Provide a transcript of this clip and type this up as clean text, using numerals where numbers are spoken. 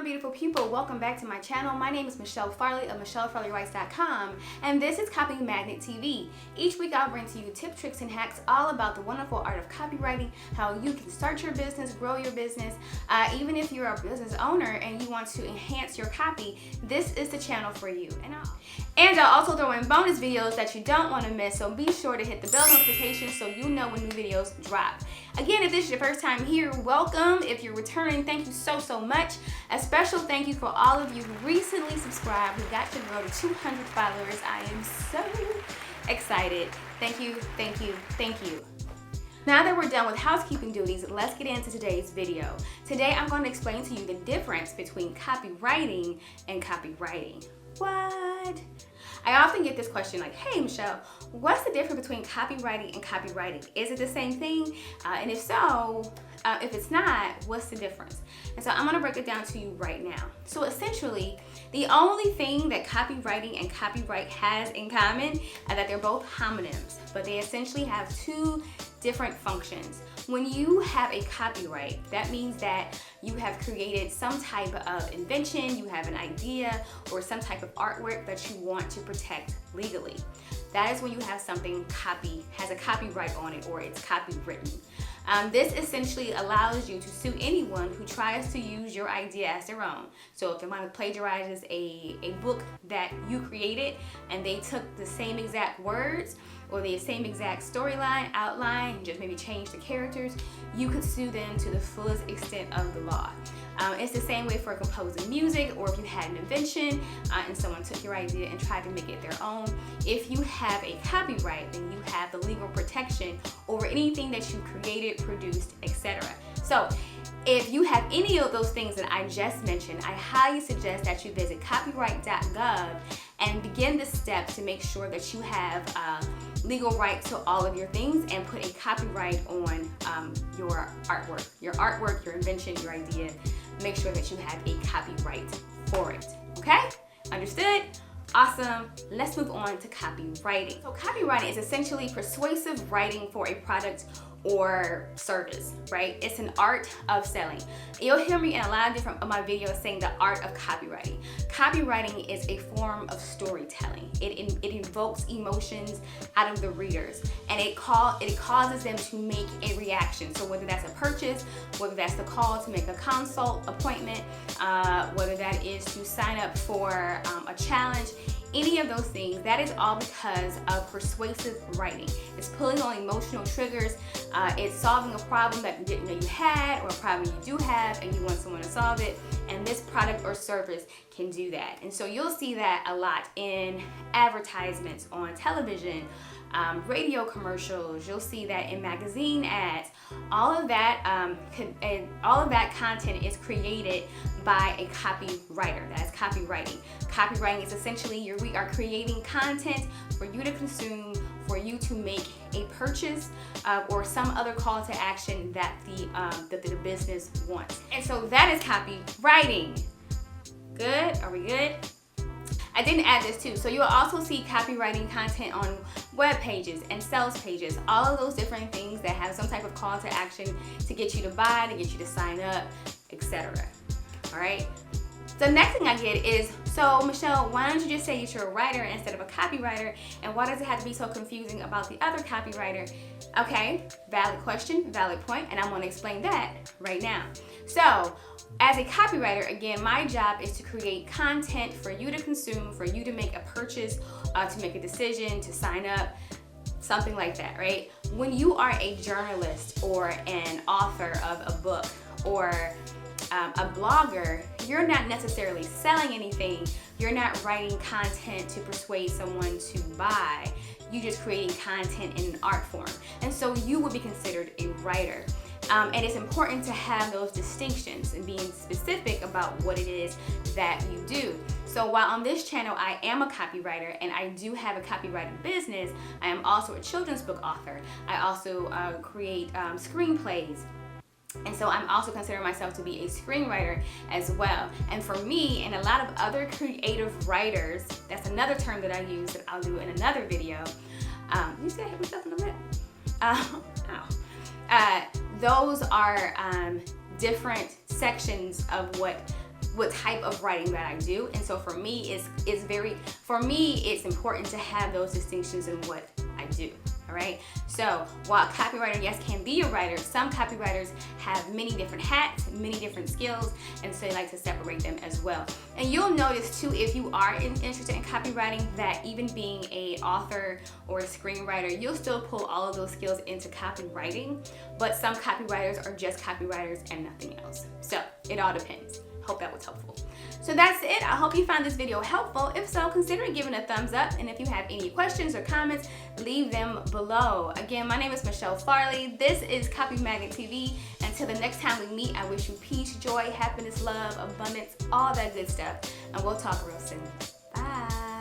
my beautiful people, welcome back to my channel. My name is Michelle Farley of MichelleFarleyWrites.com, and this is Copy Magnet TV. Each week I'll bring to you tips, tricks, and hacks all about the wonderful art of copywriting, how you can start your business, grow your business. Even if you're a business owner and you want to enhance your copy, this is the channel for you. And I'll also throw in bonus videos that you don't want to miss, so be sure to hit the bell notification so you know when new videos drop. Again, if this is your first time here, welcome. If you're returning, thank you so much. A special thank you for all of you who recently subscribed. We got to grow to 200 followers. I am so excited. Thank you, thank you, thank you. Now that we're done with housekeeping duties, let's get into today's video. Today I'm going to explain to you the difference between copywriting and copywriting. What? I often get this question like, hey Michelle, what's the difference between copywriting and copywriting? Is it the same thing? And if so, if it's not, what's the difference? And so I'm gonna break it down to you right now. So essentially, the only thing that copywriting and copyright has in common is that they're both homonyms, but they essentially have two different functions. When you have a copyright, that means that you have created some type of invention, you have an idea, or some type of artwork that you want to protect legally. That is when you have something has a copyright on it, or it's copywritten. This essentially allows you to sue anyone who tries to use your idea as their own. So if someone plagiarizes a book that you created and they took the same exact words or the same exact storyline, outline, and just maybe change the characters, you could sue them to the fullest extent of the law. It's the same way for composing music, or if you had an invention and someone took your idea and tried to make it their own. If you have a copyright, then you have the legal protection over anything that you created, produced, etc. So if you have any of those things that I just mentioned, I highly suggest that you visit copyright.gov and begin the steps to make sure that you have legal right to all of your things and put a copyright on your artwork, your invention, your idea. Make sure that you have a copyright for it, okay? Understood? Awesome. Let's move on to copywriting. So copywriting is essentially persuasive writing for a product or service, right? It's an art of selling. You'll hear me in a lot of different of my videos saying the art of copywriting. Copywriting is a form of storytelling. It invokes emotions out of the readers, and it causes them to make a reaction. So whether that's a purchase, whether that's the call to make a consult appointment, whether that is to sign up for a challenge, any of those things, that is all because of persuasive writing. It's pulling on emotional triggers. It's solving a problem that you didn't know you had, or a problem you do have and you want someone to solve it. And this product or service can do that. And so you'll see that a lot in advertisements on television, radio commercials. You'll see that in magazine ads. All of that content is created by a copywriter. That is copywriting. Copywriting is essentially we are creating content for you to consume, for you to make a purchase or some other call to action that the business wants. And so that is copywriting. Good? Are we good? I didn't add this too. So you'll also see copywriting content on web pages and sales pages, all of those different things that have some type of call to action to get you to buy, to get you to sign up, etc. All right. The next thing I get is, so Michelle, why don't you just say that you're a writer instead of a copywriter? And why does it have to be so confusing about the other copywriter? Okay, valid question, valid point, and I'm going to explain that right now. So, as a copywriter, again, my job is to create content for you to consume, for you to make a purchase, to make a decision, to sign up, something like that, right? When you are a journalist or an author of a book or a blogger, you're not necessarily selling anything. You're not writing content to persuade someone to buy. You're just creating content in an art form. And so you would be considered a writer. And it's important to have those distinctions and being specific about what it is that you do. So while on this channel I am a copywriter and I do have a copywriting business, I am also a children's book author. I also create screenplays. And so I'm also considering myself to be a screenwriter as well. And for me and a lot of other creative writers, that's another term that I use that I'll do in another video. You see I hit myself in the lip? Those are different sections of what what type of writing that I do. And so for me, it's important to have those distinctions in what I do. All right. So while a copywriter, yes, can be a writer, some copywriters have many different hats, many different skills, and so they like to separate them as well. And you'll notice too, if you are interested in copywriting, that even being an author or a screenwriter, you'll still pull all of those skills into copywriting, but some copywriters are just copywriters and nothing else. So it all depends. Hope that was helpful. So that's it. I hope you found this video helpful. If so, consider giving a thumbs up. And if you have any questions or comments, leave them below. Again, my name is Michelle Farley. This is Copy Magnet TV. Until the next time we meet, I wish you peace, joy, happiness, love, abundance, all that good stuff. And we'll talk real soon. Bye.